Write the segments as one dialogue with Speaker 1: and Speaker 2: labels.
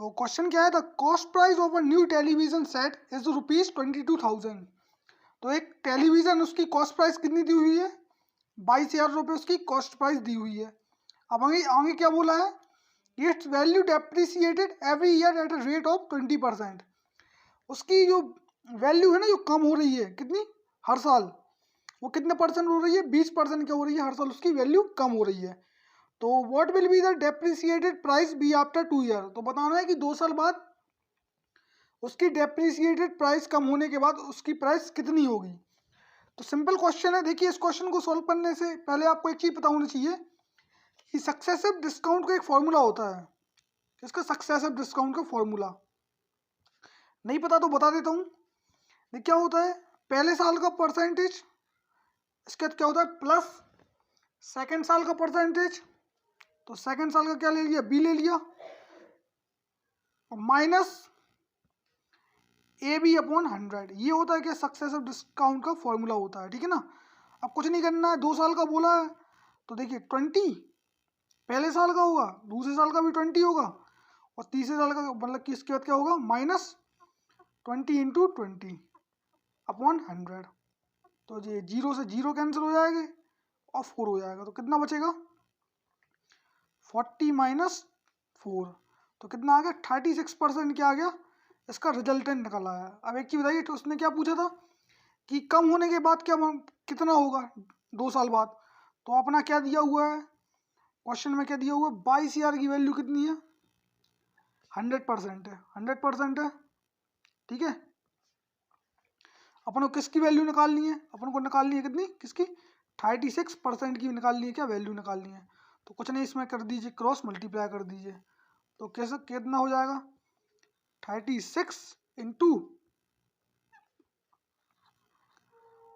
Speaker 1: तो क्वेश्चन क्या है, the cost price of a new television set is ₹22,000। तो एक टेलीविजन उसकी कॉस्ट प्राइस कितनी दी हुई है, 22,000 रुपये उसकी कॉस्ट प्राइस दी हुई है। अब आगे आगे क्या बोला है, it's value depreciated every year at a rate of 20%। उसकी जो वैल्यू है ना, जो कम हो रही है, कितनी, हर साल, वो कितने परसेंट हो रही है, 20% क्या हो रही है, हर साल उसकी वैल्यू कम हो रही है। तो what will be the depreciated price be after 2 year. तो बताना है कि 2 साल बाद उसकी डेप्रिसिएटेड प्राइस कम होने के बाद उसकी प्राइस कितनी होगी। तो सिंपल क्वेश्चन है। देखिए, इस क्वेश्चन को सॉल्व करने से पहले आपको एक चीज़ पता होनी चाहिए कि सक्सेसिव डिस्काउंट का एक फॉर्मूला होता है। इसका सक्सेसिव डिस्काउंट का फॉर्मूला नहीं पता तो बता देता हूँ। ये क्या होता है, पहले साल का परसेंटेज, इसके बाद क्या होता है प्लस सेकेंड साल का परसेंटेज, तो सेकेंड साल का क्या ले लिया, बी ले लिया, और माइनस ए बी अपॉन 100। ये होता है कि सक्सेसिव डिस्काउंट का फॉर्मूला होता है, ठीक है ना। अब कुछ नहीं करना है, 2 साल का बोला है तो देखिए 20 पहले साल का होगा, दूसरे साल का भी 20 होगा, और तीसरे साल का मतलब कि इसके बाद क्या होगा, -20 इंटू 20 अपॉन 100। तो ये 0 से 0 कैंसिल हो जाएंगे और 4 हो जाएगा, तो कितना बचेगा, 40 माइनस 4, तो कितना आ गया, 36% क्या आ गया, इसका रिजल्टेंट निकल आया। अब एक चीज़ बताइए, तो उसने क्या पूछा था कि कम होने के बाद क्या कितना होगा 2 साल बाद। तो अपना क्या दिया हुआ है क्वेश्चन में, क्या दिया हुआ है, 22,000 की वैल्यू कितनी है, 100% है, 100% है, ठीक है। अपन को किसकी वैल्यू निकालनी है, अपन को निकालनी है कितनी, किसकी, 36% की निकालनी है, क्या वैल्यू निकालनी है। तो कुछ नहीं, इसमें कर दीजिए क्रॉस मल्टीप्लाई कर दीजिए, तो कैसे कितना हो जाएगा, 36 इंटू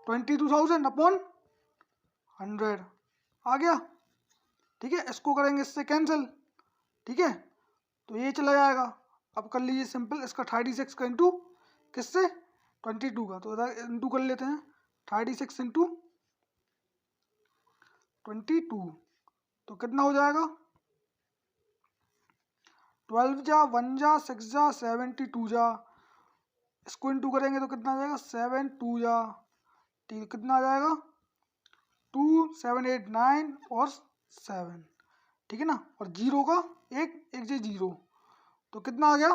Speaker 1: 22,000 अपॉन 100 आ गया, ठीक है। इसको करेंगे इससे कैंसिल, ठीक है, तो ये चला जाएगा। अब कर लीजिए सिंपल, इसका 36 का इंटू किससे, 22 का, तो इधर इंटू कर लेते हैं, 36 इंटू 22, तो कितना हो जाएगा, 12 जा 1 जा 6 जा 72 जा, इसको इंटू करेंगे तो कितना आ जाएगा, 7 2 जा, ठीक है, कितना आ जाएगा, 2 7 8 9 और 7, ठीक है ना। और जीरो का एक जे 0, तो कितना आ गया,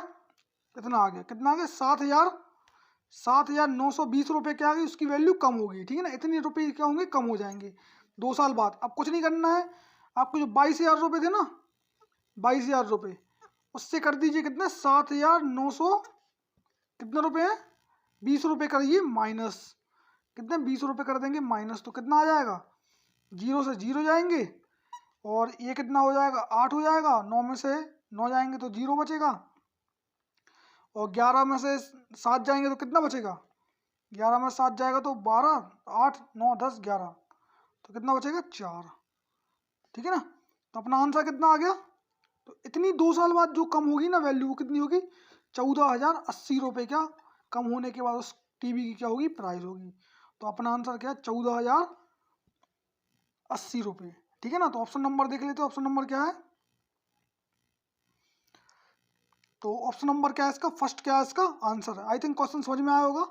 Speaker 1: कितना आ गया, कितना आ गया, 7,920 रुपये क्या आ गई, उसकी वैल्यू कम होगी, ठीक है ना। इतने रुपये क्या होंगे, कम हो जाएंगे 2 साल बाद। अब कुछ नहीं करना है, आपको जो 22,000 रुपये थे ना, 22,000 रुपये, उससे कर दीजिए कितना, 7,900 कितने रुपये हैं, 20 रुपये करिए माइनस, कितने, 20 रुपये कर देंगे माइनस, तो कितना आ जाएगा, 0 से 0 जाएंगे, और ये कितना हो जाएगा, 8 हो जाएगा, 9 में से 9 जाएंगे तो 0 बचेगा, और 11 में से 7 जाएंगे तो कितना बचेगा, 11 में 7 जाएगा तो 12 8 9 10 11, तो कितना बचेगा, 4, ठीक है ना। तो अपना आंसर कितना आ गया, तो इतनी 2 साल बाद जो कम होगी ना वैल्यू, वो कितनी होगी, 14,080 रुपये क्या कम होने के बाद उस टीवी की क्या होगी, प्राइस होगी। तो अपना आंसर क्या है, 14,080 रुपये, ठीक है ना। तो ऑप्शन नंबर देख लेते हैं, ऑप्शन नंबर क्या है, तो ऑप्शन नंबर क्या है इसका, फर्स्ट क्या है इसका आंसर है। आई थिंक क्वेश्चन समझ में आया होगा,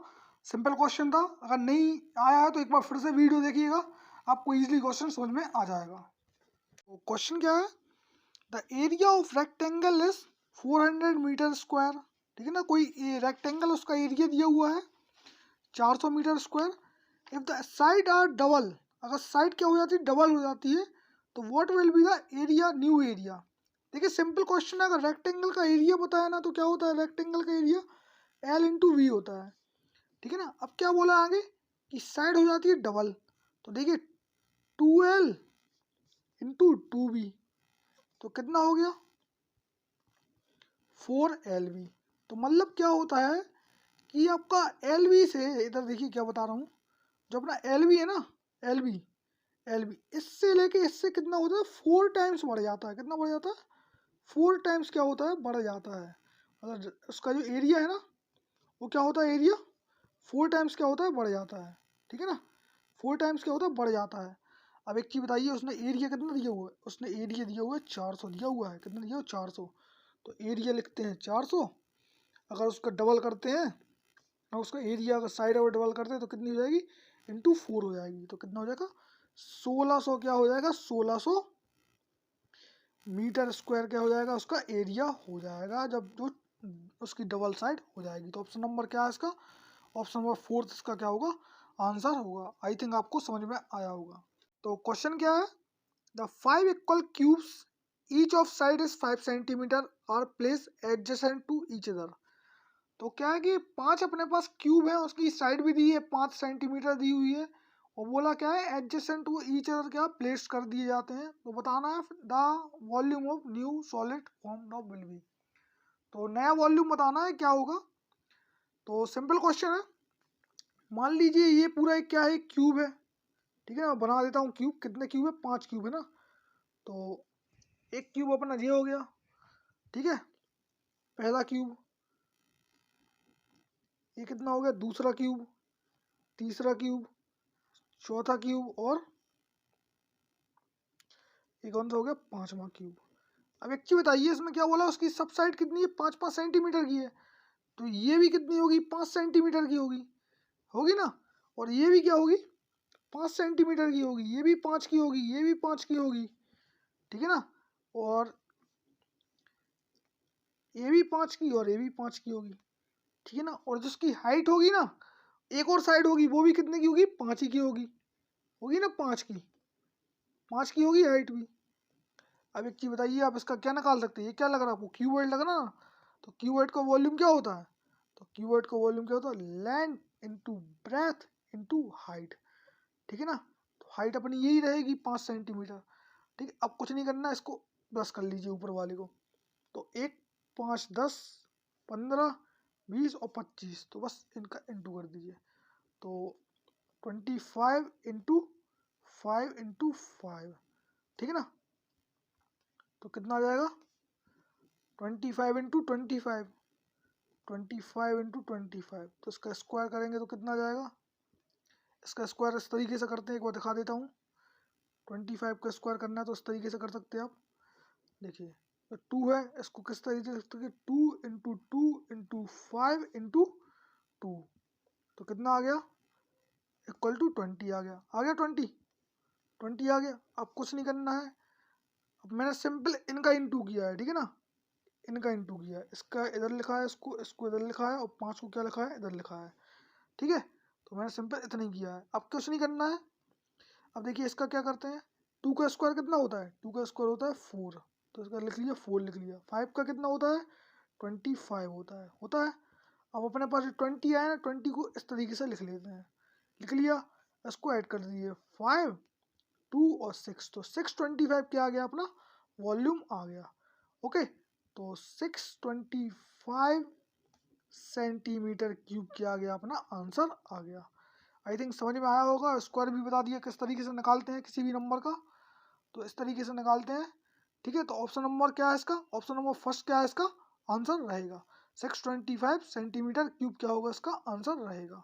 Speaker 1: सिंपल क्वेश्चन था। अगर नहीं आया है तो एक बार फिर से वीडियो देखिएगा, आपको इजीली क्वेश्चन समझ में आ जाएगा। तो क्वेश्चन क्या है, the area of rectangle is 400 metre square, ठीक है ना। कोई रेक्टेंगल, उसका एरिया दिया हुआ है 400 metre square. If the side are double, अगर साइड क्या हो जाती है, डबल हो जाती है, तो what will be the area, new area. देखिए सिंपल क्वेश्चन है, अगर रेक्टेंगल का एरिया बताया ना, तो क्या होता है, रेक्टेंगल का एरिया L इंटू वी होता है, ठीक है ना। अब क्या बोला आगे कि साइड हो जाती है डबल, तो देखिए 2L इंटू 2B, तो कितना हो गया, 4LB। तो मतलब क्या होता है कि आपका LB से, इधर देखिए क्या बता रहा हूँ, जो अपना LB है ना, LB इससे लेके इससे कितना होता है, 4 टाइम्स बढ़ जाता है, कितना बढ़ जाता है, 4 टाइम्स क्या होता है, बढ़ जाता है। मतलब उसका जो एरिया है ना, वो क्या होता है, एरिया 4 टाइम्स क्या होता है, बढ़ जाता है, ठीक है ना। 4 टाइम्स क्या होता है, बढ़ जाता है। अब एक चीज़ बताइए, उसने एरिया कितना दिया हुआ है, उसने एरिया दिया हुआ है 400 दिया हुआ है, कितना दिया हुआ है, 400। तो एरिया लिखते हैं 400। अगर उसका डबल करते हैं और उसका एरिया अगर साइड और डबल करते हैं तो कितनी हो जाएगी, इंटू 4 हो जाएगी। तो कितना हो जाएगा 1600, क्या हो जाएगा 1600 मीटर स्क्वायर क्या हो जाएगा, उसका एरिया हो जाएगा जब जो उसकी डबल साइड हो जाएगी। तो ऑप्शन नंबर क्या है इसका, ऑप्शन नंबर 4 इसका क्या होगा, आंसर होगा। आई थिंक आपको समझ में आया होगा। तो क्वेश्चन क्या है, the 5 equal cubes each of side is 5 centimetre are place adjacent to each other. तो क्या है कि 5 अपने पास क्यूब है, उसकी साइड भी दी है 5 सेंटीमीटर दी हुई है, और बोला क्या है एडजेसेंट टू ईच अदर क्या प्लेस कर दिए जाते हैं। तो बताना है the volume of new solid formed of will be. तो नया वॉल्यूम बताना है क्या होगा। तो सिंपल क्वेश्चन है, मान लीजिए ये पूरा एक क्या है क्यूब है, ठीक है, मैं बना देता हूँ क्यूब। कितने क्यूब है, 5 क्यूब है ना। तो एक क्यूब अपना ये हो गया, ठीक है, पहला क्यूब। ये कितना हो गया, दूसरा क्यूब, तीसरा क्यूब, चौथा क्यूब, और ये कौन सा हो गया, 5वां क्यूब। अब एक चीज बताइए, इसमें क्या बोला, उसकी सब साइड कितनी है, 5-5 सेंटीमीटर की है। तो ये भी कितनी होगी, 5 सेंटीमीटर की होगी, होगी ना। और ये भी क्या होगी, 5 सेंटीमीटर की होगी, ये भी 5 की होगी, ये भी 5 की होगी, ठीक है ना। और ये भी 5 की और ये भी 5 की होगी, ठीक है ना। और जिसकी हाइट होगी ना, एक और साइड होगी, वो भी कितने की होगी, 5 ही की होगी, होगी ना 5 की होगी हाइट भी। अब एक चीज बताइए, आप इसका क्या निकाल सकते हैं, ये क्या लग रहा है आपको, क्यूबॉइड लग रहा ना। तो क्यूबॉइड का वॉल्यूम क्या होता है, तो क्यूबॉइड का वॉल्यूम क्या होता है, length into breadth into height, ठीक है ना। तो हाइट अपनी यही रहेगी 5 सेंटीमीटर, ठीक है। अब कुछ नहीं करना, इसको प्लस कर लीजिए ऊपर वाले को। तो 1, 5, 10, 15, 20 और 25, तो बस इनका इंटू कर दीजिए। तो 25 इंटू 5 इंटू 5, ठीक है ना। तो कितना आ जाएगा, 25 इंटू 25, 25 इंटू 25। तो इसका स्क्वायर करेंगे तो कितना आ जाएगा, इसका स्क्वायर इस तरीके से करते हैं, एक बार दिखा देता हूँ। 25 का स्क्वायर करना है तो इस तरीके से कर सकते हैं आप। देखिए तो 2 है, इसको किस तरीके से, 2 इंटू 2 इंटू 5 इंटू 2, तो कितना आ गया, इक्वल टू 20 आ गया, 20 आ गया। अब कुछ नहीं करना है, अब मैंने सिंपल इनका इंटू किया है, ठीक है ना, इनका इंटू किया है। इसका इधर लिखा है, इसको इधर लिखा है, और 5 को क्या लिखा है, इधर लिखा है, ठीक है। तो मैंने सिंपल इतना ही किया है, अब कुछ नहीं करना है। अब देखिए इसका क्या करते हैं, 2 का स्क्वायर कितना होता है, 2 का स्क्वायर होता है 4, तो इसका लिख लिया 4 लिख लिया। 5 का कितना होता है, 25 होता है। अब अपने पास 20 आया ना, 20 को इस तरीके से लिख लेते हैं, लिख लिया। इसको ऐड कर दीजिए, 5, 2 और 6, तो 625 क्या आ गया, अपना वॉल्यूम आ गया। ओके, तो 625 सेंटीमीटर क्यूब क्या आ गया, अपना आंसर आ गया। आई थिंक समझ में आया होगा। स्क्वायर भी बता दिया किस तरीके से निकालते हैं किसी भी नंबर का, तो इस तरीके से निकालते हैं, ठीक है। तो ऑप्शन नंबर क्या है इसका, ऑप्शन नंबर फर्स्ट क्या है इसका आंसर रहेगा, 625 सेंटीमीटर क्यूब क्या होगा इसका आंसर रहेगा।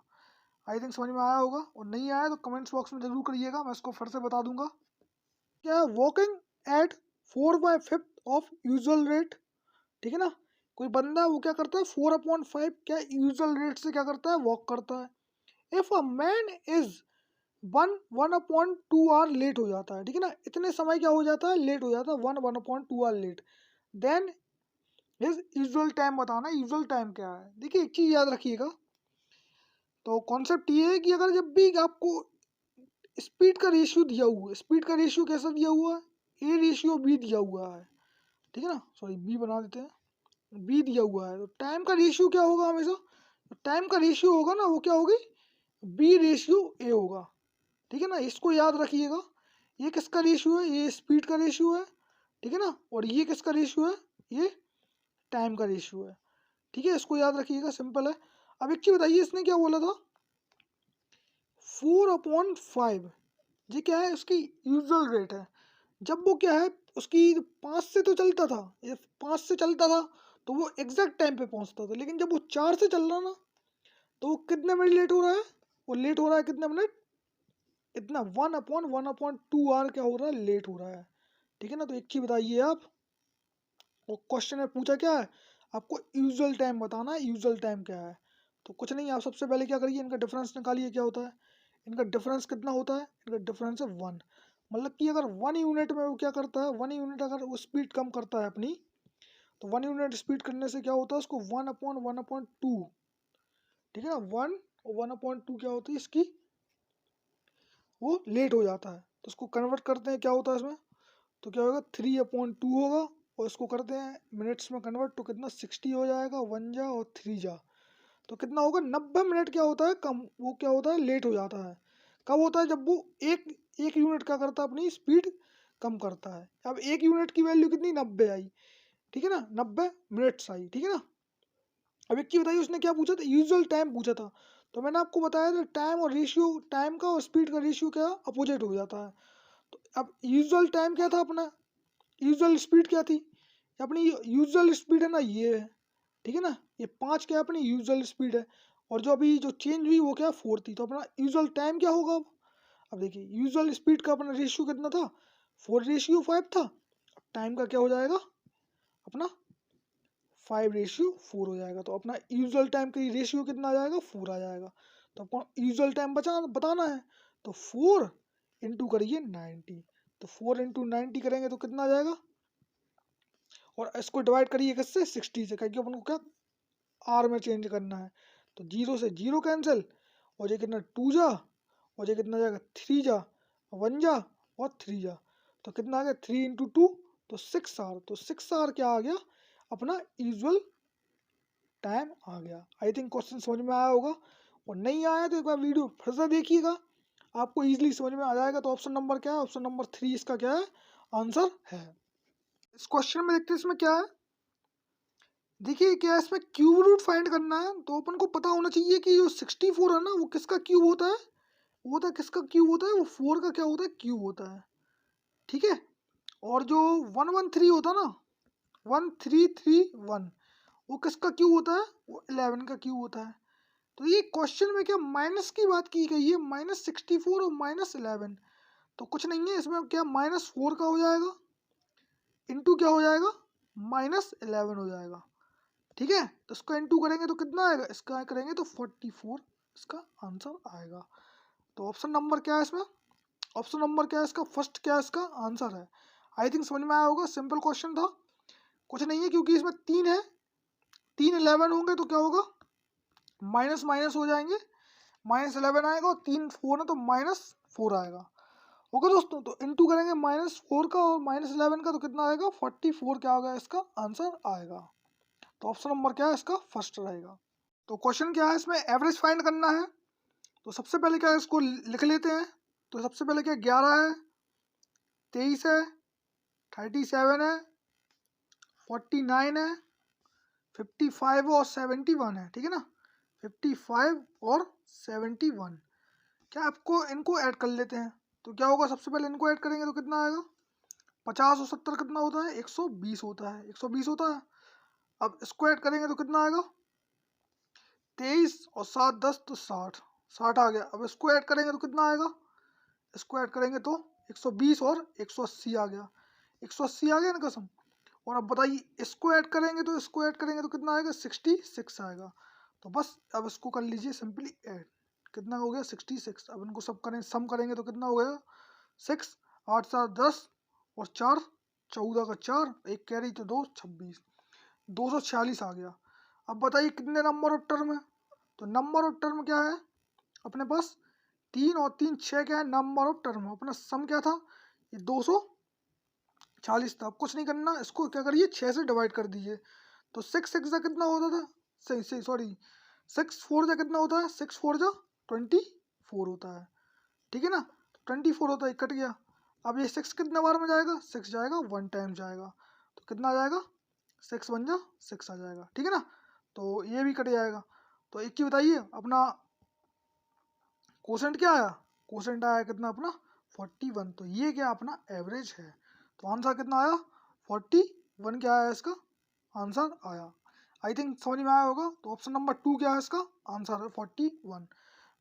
Speaker 1: आई थिंक समझ में आया होगा, और नहीं आया तो कमेंट्स बॉक्स में जरूर करिएगा, मैं इसको फिर से बता दूंगा। क्या है, walking at 4/5 of usual rate, ठीक है ना। कोई बंदा वो क्या करता है, 4/5 क्या यूजुअल रेट से क्या करता है, वॉक करता है। If a man is 1/2 hour late हो जाता है, ठीक है ना, इतने समय क्या हो जाता है, लेट हो जाता है, 1/2 hour late, then his usual time बताना। यूजुअल टाइम क्या है, देखिए एक चीज याद रखिएगा। तो कॉन्सेप्ट ये है कि अगर जब भी आपको स्पीड का रेशियो दिया हुआ है, स्पीड का रेशियो कैसा दिया हुआ है, A/B दिया हुआ है, ठीक है ना, सॉरी बी बना देते हैं, बी दिया हुआ है, तो टाइम का रेशियो क्या होगा हमेशा, टाइम का रेशियो होगा ना, वो क्या होगी, B/A होगा, ठीक है ना। इसको याद रखिएगा, ये किसका रेशियो है, ये स्पीड का रेशियो है, ठीक है ना, और ये किसका रेशियो है, ये टाइम का रेशियो है, ठीक है। इसको याद रखिएगा, सिंपल है। अब एक चीज बताइए, इसने क्या बोला था, 4/5, ये क्या है, उसकी यूजुअल रेट है। जब वो क्या है, उसकी 5 से तो चलता था, ये 5 से चलता था तो वो एग्जैक्ट टाइम पे पहुंचता था, लेकिन जब वो 4 से चल रहा ना, तो वो कितने मिनट लेट हो रहा है, वो लेट हो रहा है कितने मिनट, इतना 1/1/2 आवर क्या हो रहा है, लेट हो रहा है, ठीक है ना। तो एक चीज बताइए आप, और क्वेश्चन में पूछा क्या है, आपको यूजुअल टाइम बताना है, यूजुअल टाइम क्या है। तो कुछ नहीं, आप सबसे पहले क्या करिए, इनका डिफरेंस निकालिए, क्या होता है, इनका डिफरेंस कितना होता है, इनका डिफरेंस है 1। मतलब कि अगर 1 यूनिट में वो क्या करता है, 1 यूनिट अगर वो स्पीड कम करता है अपनी, तो 1 यूनिट स्पीड करने से क्या होता है, उसको 1/1/2, ठीक है ना, 1 और 1/2 क्या होती है इसकी, वो लेट हो जाता है। तो उसको कन्वर्ट करते हैं, क्या होता है इसमें, तो क्या होगा 3/2 होगा, और इसको करते हैं मिनट्स में कन्वर्ट, तो कितना 60 हो जाएगा, 1 जा और 3 जा, तो कितना होगा 90 मिनट क्या होता है कम, वो क्या होता है लेट हो जाता है। कब होता है, जब वो एक एक यूनिट क्या करता है, अपनी स्पीड कम करता है। अब एक यूनिट की वैल्यू कितनी 90 आई, ठीक है ना, 90 मिनट्स आई, ठीक है ना। अब एक की बताइए, उसने क्या पूछा था, यूजुअल टाइम पूछा था। तो मैंने आपको बताया था टाइम और रेशियो, टाइम का और स्पीड का रेशियो क्या अपोजिट हो जाता है। तो अब यूजुअल टाइम क्या था अपना, यूजुअल स्पीड क्या थी, अपनी यूजुअल स्पीड है ना ये है, ठीक है ना, ये 5 क्या अपनी यूजुअल स्पीड है, और जो अभी जो चेंज हुई वो क्या 4 थी, तो अपना यूजुअल टाइम क्या होगा अब देखिए यूजुअल स्पीड का अपना रेशियो कितना था, 4/5 था। टाइम का क्या हो जाएगा अपना 5/4 हो जाएगा, तो अपना यूजुअल टाइम का रेशियो कितना आ जाएगा 4 आ जाएगा। तो आपको यूजुअल टाइम बताना है, तो 4 इंटू करिए 90, तो 4 इंटू 90 करेंगे तो कितना आ जाएगा, और इसको डिवाइड करिए किससे 60 से, क्योंकि अपन को क्या आर में चेंज करना है। तो 0 से 0 कैंसिल, और ये कितना 2 जा, और ये कितना जाएगा 3 जा, 1 जा और 3 जा, तो कितना आ गया 3 इंटू 2, तो 6 आर, तो 6 आर क्या आ गया अपना यूजुअल टाइम आ गया। आई थिंक क्वेश्चन समझ में आया होगा, और नहीं आया तो एक बार वीडियो फिर से देखिएगा, आपको इजीली समझ में आ जाएगा। तो ऑप्शन नंबर क्या है, ऑप्शन नंबर 3 इसका क्या है आंसर है। इस क्वेश्चन में देखते हैं इसमें क्या है, देखिए क्या है, इसमें क्यूब रूट फाइंड करना है। तो अपन को पता होना चाहिए कि जो 64 है ना वो किसका क्यूब होता है, वो होता है किसका क्यूब होता है, वो 4 का क्या होता है क्यूब होता है, ठीक है। और जो 113 होता है ना, 1331 वो किसका क्यूब होता है, वो 11 का क्यूब होता है। तो ये क्वेश्चन में क्या माइनस की बात की गई है, -64 और -11, तो कुछ नहीं है इसमें, क्या -4 का हो जाएगा इंटू क्या हो जाएगा -11 हो जाएगा, ठीक है। तो इसका इंटू करेंगे तो कितना आएगा, इसका करेंगे तो 44 इसका आंसर आएगा। तो ऑप्शन नंबर क्या है इसमें, ऑप्शन नंबर क्या है इसका फर्स्ट क्या है इसका आंसर है। आई थिंक समझ में आया होगा, सिंपल क्वेश्चन था, कुछ नहीं है, क्योंकि इसमें 3 है, 3 11 होंगे तो क्या होगा माइनस माइनस हो जाएंगे, -11 आएगा, और 3 4 है तो -4 आएगा। ओके दोस्तों, तो इंटू करेंगे -4 का और -11 का, तो कितना आएगा 44 क्या होगा इसका आंसर आएगा। तो ऑप्शन नंबर क्या है इसका फर्स्ट रहेगा। तो क्वेश्चन क्या है इसमें, एवरेज फाइंड करना है। तो सबसे पहले क्या है इसको लिख लेते हैं। तो सबसे पहले क्या 11 है, 23 है, 37 है, 49 है, 55 और 71 है, ठीक है ना, 55 और 71। क्या आपको इनको ऐड कर लेते हैं, तो क्या होगा सबसे पहले इनको ऐड करेंगे तो कितना आएगा, 50 और 70 कितना होता है 120 होता है, 120 होता है। अब इसको ऐड करेंगे तो कितना आएगा 23 और 7 10 तो 60, 60 आ गया। अब इसको ऐड करेंगे तो कितना आएगा, इसको ऐड करेंगे तो 120 और 180 आ गया, 180 आ गया ना कसम। और अब बताइए इसको ऐड करेंगे तो इसको ऐड करेंगे तो कितना आएगा 66 आएगा। तो बस अब इसको कर लीजिए सिंपली ऐड, कितना हो गया 66। अब इनको सब करें सम करेंगे तो कितना हो गया 6 8 7 10 और 4 14 का 4 एक कैरी तो 2 26, 246 आ गया। अब बताइए कितने नंबर ऑफ टर्म है, तो नंबर ऑफ टर्म क्या है अपने पास 3 और 3 6 क्या है नंबर ऑफ टर्म, अपना सम क्या था ये 240 था। अब कुछ नहीं करना, इसको क्या करिए 6 से डिवाइड कर दीजिए। तो 6 6 जा कितना होता था, सही सही सॉरी 6 4 जा कितना होता है 6 4 जा 24 होता है, ठीक है ना, 24 होता है, कट गया। अब ये 6 कितने बार में जाएगा 6 जाएगा 1 टाइम जाएगा, तो कितना आ जाएगा 6 1 जा 6 आ जाएगा, ठीक है ना। तो ये भी कट जाएगा। तो एक की बताइए अपना कोसेंट क्या आया, कोसेंट आया कितना अपना 41, तो ये क्या अपना एवरेज है। तो आंसर कितना आया 41 क्या आया इसका आंसर आया। आई थिंक समझ में आया होगा। तो ऑप्शन नंबर 2 क्या है इसका आंसर है 41।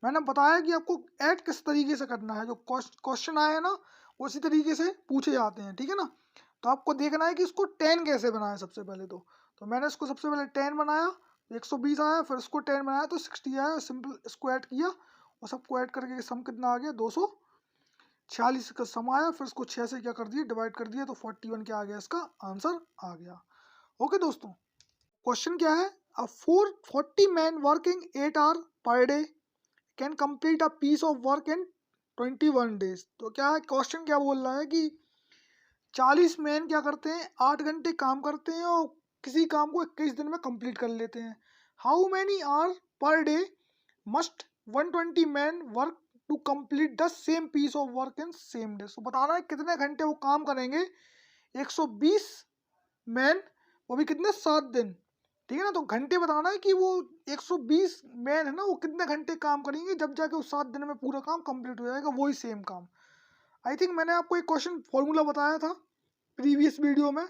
Speaker 1: मैंने बताया कि आपको ऐड किस तरीके से करना है, जो क्वेश्चन आए हैं ना उसी तरीके से पूछे जाते हैं, ठीक है ना। तो आपको देखना है कि इसको 10 कैसे बनाया सबसे पहले। तो मैंने इसको सबसे पहले 10 बनाया, 120 आया, फिर इसको 10 बनाया तो 60 आया, सिंपल इसको ऐड किया और सबको ऐड करके सम कितना आ गया 246 का सम आया। फिर इसको 6 से क्या कर दिया डिवाइड कर दिया तो 41 क्या आ गया, इसका आंसर आ गया। ओके दोस्तों, क्वेश्चन क्या है, a 40 man working 8 hour per day can complete a piece of work in 21 days. तो क्या है क्वेश्चन, क्या बोल रहा है कि 40 मैन क्या करते हैं, 8 घंटे काम करते हैं और किसी काम को 21 दिन में कंप्लीट कर लेते हैं। How many hour per day must 120 man work to complete the same piece of work in same day. तो बताना है कितने घंटे वो काम करेंगे, 120 मैन, वो भी कितने 7 दिन, ठीक है ना। तो घंटे बताना है कि वो 120 मैन है ना, वो कितने घंटे काम करेंगे, जब जाके वो 7 दिन में पूरा काम कंप्लीट हो जाएगा, वही सेम काम। आई थिंक मैंने आपको एक क्वेश्चन फॉर्मूला बताया था प्रीवियस वीडियो में,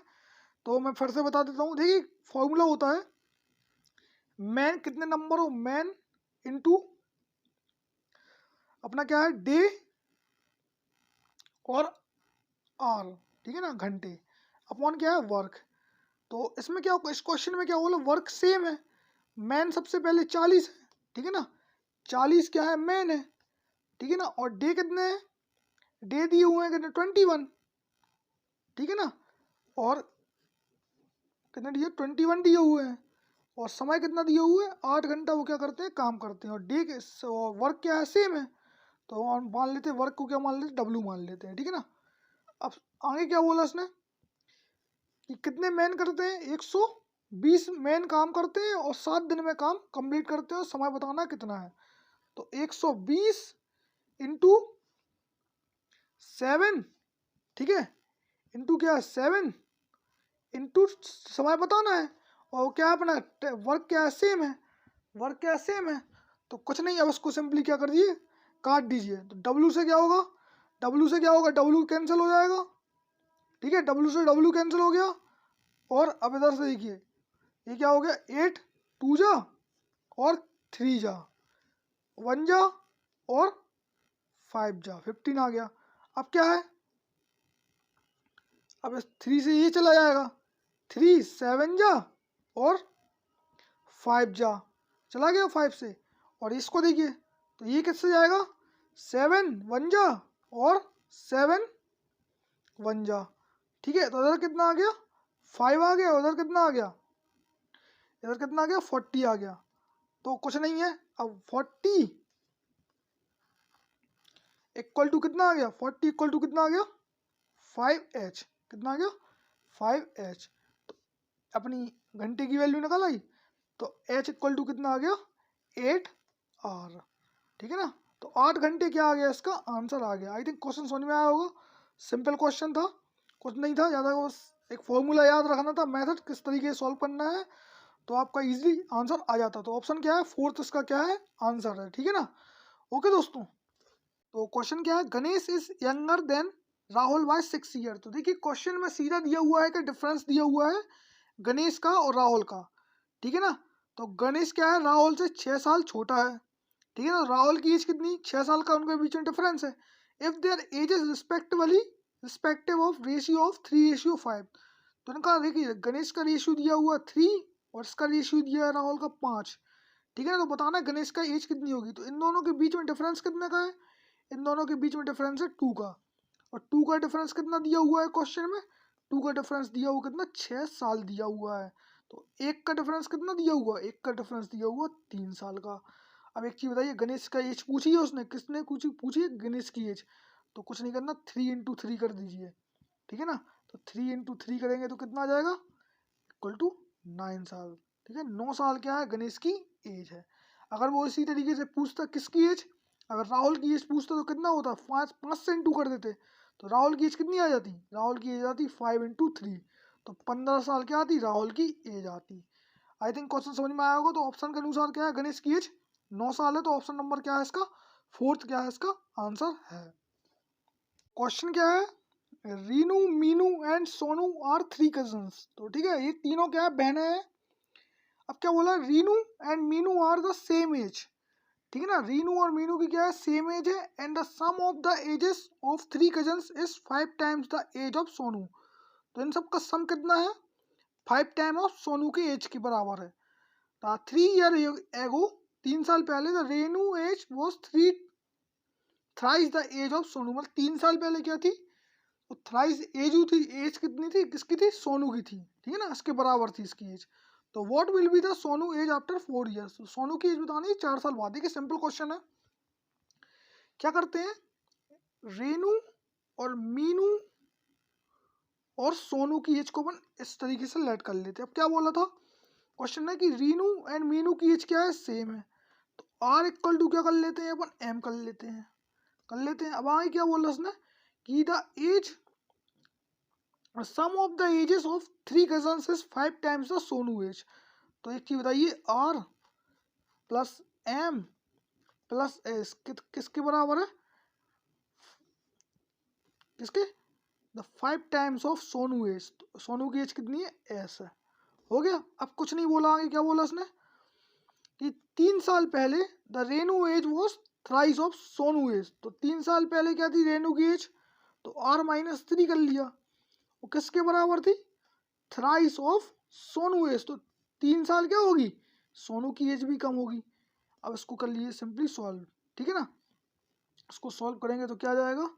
Speaker 1: तो मैं फिर से बता देता हूँ। देखिए फॉर्मूला होता है मैन कितने नंबर हो, मैन इनटू अपना क्या है डे और आर, ठीक है ना, घंटे अपॉन क्या है वर्क। तो इसमें क्या, इस क्वेश्चन में क्या बोला, वर्क सेम है, मैन सबसे पहले 40 है, ठीक है ना, 40 क्या है मैन है, ठीक है ना, और डे कितने हैं, डे दिए हुए हैं कितने 21, ठीक है ना, और कितने दिए 21 दिए हुए हैं, और समय कितना दिए हुए हैं 8 घंटा वो क्या करते हैं काम करते हैं, और डे के वर्क क्या है सेम है, तो हम मान लेते हैं वर्क को क्या मान लेते हैं डब्ल्यू मान लेते हैं, ठीक है ना। अब आगे क्या बोला इसने कि कितने मैन करते हैं, 120 मैन काम करते हैं और 7 दिन में काम कंप्लीट करते हैं, और समय बताना कितना है। तो 120 इंटू 7, ठीक है, इंटू क्या है 7, इंटू समय बताना है, और क्या है अपना वर्क क्या है सेम है, वर्क क्या है सेम है, तो कुछ नहीं, अब उसको सिंपली क्या कर दिए काट दीजिए। तो डब्ल्यू से क्या होगा, डब्ल्यू से क्या होगा, डब्ल्यू कैंसिल हो जाएगा, ठीक है, डब्ल्यू से डब्ल्यू कैंसिल हो गया। और अब इधर से देखिए ये क्या हो गया, 8 2 जा और 3 जा, 1 जा और 5 जा, 15 आ गया। अब क्या है, अब इस 3 से ये चला जाएगा, 3 7 जा और 5 जा, चला गया 5 से। और इसको देखिए तो ये किससे जाएगा, 7 1 जा और 7 1 जा, ठीक है। तो इधर कितना आ गया 5 आ गया, उधर कितना आ गया, इधर कितना आ गया 40 आ गया। तो कुछ नहीं है, अब 40 इक्वल टू कितना आ गया, 40 इक्वल टू कितना आ गया 5h, कितना आ गया 5h। तो अपनी घंटे की वैल्यू निकल आई, तो h इक्वल टू कितना आ गया 8r, ठीक है ना। तो 8 घंटे क्या आ गया, इसका आंसर आ गया। आई थिंक क्वेश्चन समझ में आया होगा, सिंपल क्वेश्चन था, कुछ नहीं था ज़्यादा, बस एक फॉर्मूला याद रखना था, मेथड किस तरीके से सॉल्व करना है, तो आपका इजीली आंसर आ जाता। तो ऑप्शन क्या है, फोर्थ इसका क्या है आंसर है, ठीक है ना। ओके दोस्तों, तो क्वेश्चन क्या है, Ganesh is younger than Rahul by 6 year. तो देखिए क्वेश्चन में सीधा दिया हुआ है कि डिफरेंस दिया हुआ है गणेश का और राहुल का, ठीक है ना। तो गणेश क्या है राहुल से 6 साल छोटा है, ठीक है ना। राहुल की एज कितनी 6 साल का उनके बीच में डिफरेंस है। If their age is respective of ratio of 3:5। तो इनका देखिए गणेश का रेशियो दिया हुआ 3 और इसका रेशियो दिया है राहुल का 5, ठीक है ना। तो बताना है गणेश का एज कितनी होगी। तो इन दोनों के बीच में डिफरेंस कितने का है, इन दोनों के बीच में डिफरेंस है 2 का, और 2 का डिफरेंस कितना दिया हुआ है क्वेश्चन में, 2 का डिफरेंस दिया हुआ कितना 6 साल दिया हुआ है। तो एक का डिफरेंस कितना दिया हुआ, एक का डिफरेंस दिया हुआ 3 साल का। अब एक चीज़ बताइए, गणेश का एज पूछी है उसने, किसने पूछी, पूछी गणेश की एज। तो कुछ नहीं करना, 3 इंटू 3 कर दीजिए, ठीक है ना। तो 3 इंटू 3 करेंगे तो कितना आ जाएगा, इक्वल टू 9 साल, ठीक है। 9 साल क्या है गणेश की एज है। अगर वो इसी तरीके से पूछता किसकी एज, अगर राहुल की एज पूछता तो कितना होता, 5 से इंटू कर देते, तो राहुल की एज कितनी आ जाती, राहुल की एज आती 5 इंटू 3, तो 15 साल क्या आती राहुल की एज आती। आई थिंक क्वेश्चन समझ में आया होगा। तो ऑप्शन के अनुसार क्या है, गणेश की एज 9 साल है, तो ऑप्शन नंबर क्या है इसका, फोर्थ क्या है इसका आंसर है। क्वेश्चन क्या है, Reenu Meenu and Sonu are 3 cousins. तो ठीक है, ये तीनों क्या है बहनें हैं। अब क्या बोला, Reenu and Meenu are the same age, ठीक है ना। रीनू और मीनू की क्या है सेम एज है, and the sum of the ages of 3 cousins is 5 times the age of Sonu. तो इन सब का सम कितना है, 5 टाइम ऑफ सोनू के एज के बराबर है। 3 ईयर एगो, 3 साल पहले the Renu age was thrice the age of Sonu, मतलब 3 साल पहले क्या थी, तो थ्राइस एज थी, एज कितनी थी, किसकी थी, सोनू की थी, ठीक है ना, इसके बराबर थी इसकी एज। तो what will be the Sonu age after 4 years, Sonu की एज बतानी है 4 साल बाद। देखिए सिंपल क्वेश्चन है, क्या करते हैं, रेनू और मीनू और सोनू की एज को अपन इस तरीके से लेट कर लेते हैं। अब क्या बोला था क्वेश्चन है कि रीनू एंड मीनू की एज क्या है, सेम है, तो आर इक्वल टू क्या कर लेते हैं अपन, एम कर लेते हैं, अब आगे क्या बोला उसने कि the age sum of the ages of 3 cousins is 5 times the Sonu age. तो एक चीज बताइए, R plus M plus S किसके बराबर है, किसके, the 5 times of Sonu age. Sonu की एज कितनी है, एस है, हो गया। अब कुछ नहीं बोला, आगे क्या बोला उसने कि 3 साल पहले the Renu age was thrice of Sonu age, तो 3 साल पहले क्या थी रेनू की एज, तो R-3 कर लिया, वो किसके बराबर थी, थ्राइस ऑफ सोनू एज, तो 3 साल क्या होगी, सोनू की एज भी कम होगी। अब इसको कर लिए सिंपली सॉल्व, ठीक है ना, इसको सॉल्व करेंगे तो क्या आ जाएगा,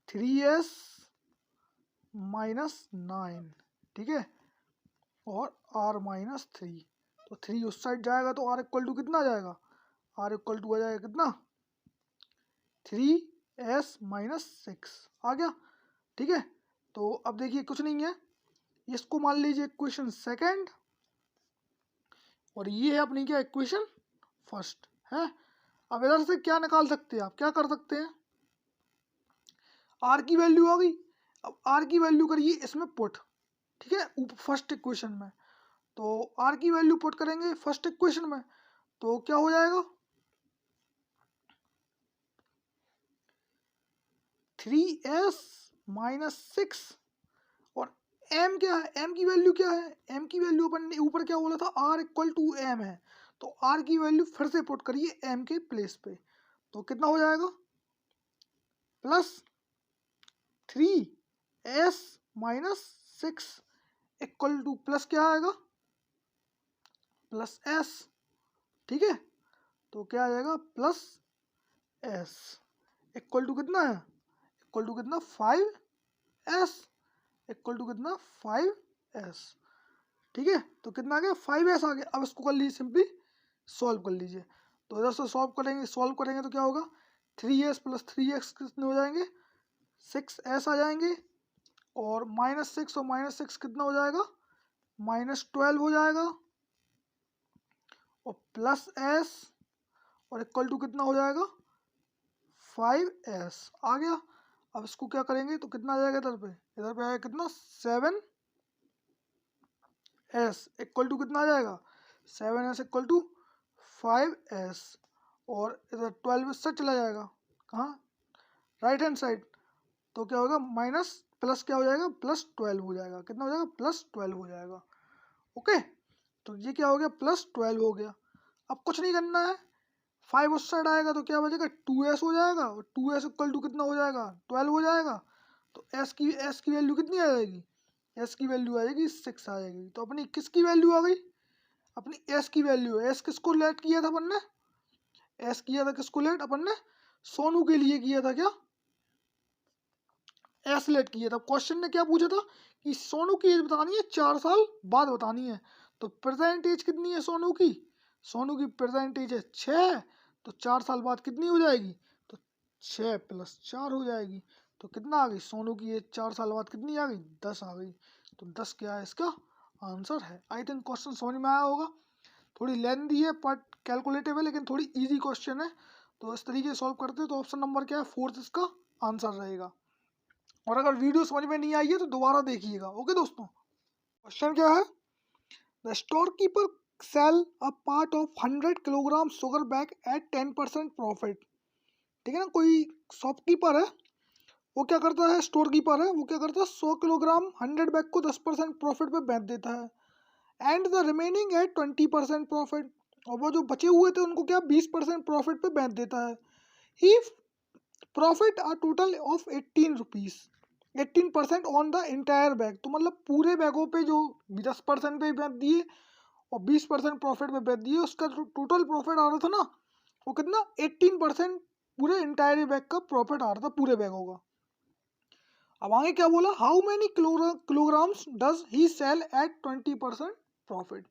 Speaker 1: 3s माइनस 9, ठीक है, और R-3, तो 3 उस साइड जाएगा तो R इक्वल टू कितना आ जाएगा, R इक्वल टू आ जाएगा कितना, 3s माइनस 6 आ गया, ठीक है। तो अब देखिए कुछ नहीं है, इसको मान लीजिए इक्वेशन सेकंड और ये है अपनी क्या इक्वेशन फर्स्ट है। अब इधर से क्या निकाल सकते हैं आप, क्या कर सकते हैं, आर की वैल्यू आ गई, अब आर की वैल्यू करिए इसमें पुट, ठीक है, फर्स्ट इक्वेशन में, तो आर की वैल्यू पुट करेंगे फर्स्ट इक्वेशन में, तो क्या हो जाएगा, 3s माइनस 6, और m क्या है, m की वैल्यू क्या है, m की वैल्यू अपन ने ऊपर क्या बोला था, r इक्वल टू एम है, तो r की वैल्यू फिर से पुट करिए m के प्लेस पे, तो कितना हो जाएगा, plus 3s minus 6 equal two plus क्या आएगा, प्लस s, ठीक है, तो क्या आ जाएगा प्लस s इक्वल टू कितना है, इक्वल टू कितना 5s, इक्वल टू कितना 5s, ठीक है, तो कितना आ गया 5s आ गया। अब इसको कर लीजिए सिंपली सॉल्व कर लीजिए, तो इधर से सॉल्व करेंगे तो क्या होगा, 3s प्लस 3x कितने हो जाएंगे, 6s आ जाएंगे, और -6 और -6 कितना हो जाएगा, -12 हो जाएगा, और प्लस s और इक्वल टू कितना हो जाएगा 5s आ गया। अब इसको क्या करेंगे तो कितना आ जाएगा, इधर पे आएगा कितना 7s इक्वल टू कितना आ जाएगा, 7s इक्वल टू 5s, और इधर 12 इससे चला जाएगा कहाँ, राइट हैंड साइड, तो क्या होगा माइनस प्लस क्या हो जाएगा, +12 हो जाएगा, कितना हो जाएगा +12 हो जाएगा, ओके। तो ये क्या हो गया, +12 हो गया। अब कुछ नहीं करना है, 5 उस साइड आएगा तो क्या बचेगा 2s हो जाएगा, और 2s इक्वल टू कितना हो जाएगा 12 हो जाएगा, तो s की वैल्यू कितनी आ जाएगी, s की वैल्यू आ जाएगी 6 आ जाएगी। तो अपनी किसकी वैल्यू आ गई, अपनी s की वैल्यू, s किसको लेट किया था अपन ने, s किया था किसको लेट, अपन ने सोनू के लिए किया था, क्या s लेट किया था। क्वेश्चन ने क्या पूछा था कि सोनू की एज बतानी है 4 साल बाद बतानी है, तो प्रेजेंट एज कितनी है सोनू की, सोनू की प्रेजेंट एज है 6, तो 4 साल बाद कितनी हो जाएगी, तो 6 + 4 हो जाएगी, तो कितना आ गई सोनू की एज 4 साल बाद कितनी आ गई 10 आ गई, तो 10 क्या है इसका आंसर है। आई थिंक क्वेश्चन समझ में आया होगा, थोड़ी लेंथी है बट कैलकुलेटिव है, लेकिन थोड़ी इजी क्वेश्चन है, तो इस तरीके से सॉल्व करते हैं, तो ऑप्शन नंबर क्या है 4 इसका आंसर रहेगा। और अगर वीडियो समझ में नहीं आई है तो दोबारा देखिएगा, ओके दोस्तों। क्वेश्चन क्या है, the store keeper sell a part of 100 kilogram sugar bag at 10% profit, ठीक है ना, कोई शॉपकीपर है, वो क्या करता है, स्टोर कीपर है, वो क्या करता है 100 किलोग्राम 100 बैग को 10% प्रॉफिट पे बेच देता है, and the remaining at 20% profit, और वो जो बचे हुए थे उनको क्या 20% प्रॉफिट पे बेच देता है। He profit a total of 18 rupees, 18% on the entire bag, तो मतलब पूरे बैगों पे जो 10% पे बेच दिए और 20% प्रॉफिट पे बेच दिए, उसका टोटल प्रॉफिट आ रहा था ना वो कितना 18% पूरे इंटायर बैग का प्रॉफिट आ रहा था पूरे बैगों का। अब आगे क्या बोला, how many kilograms does he sell at 20% profit,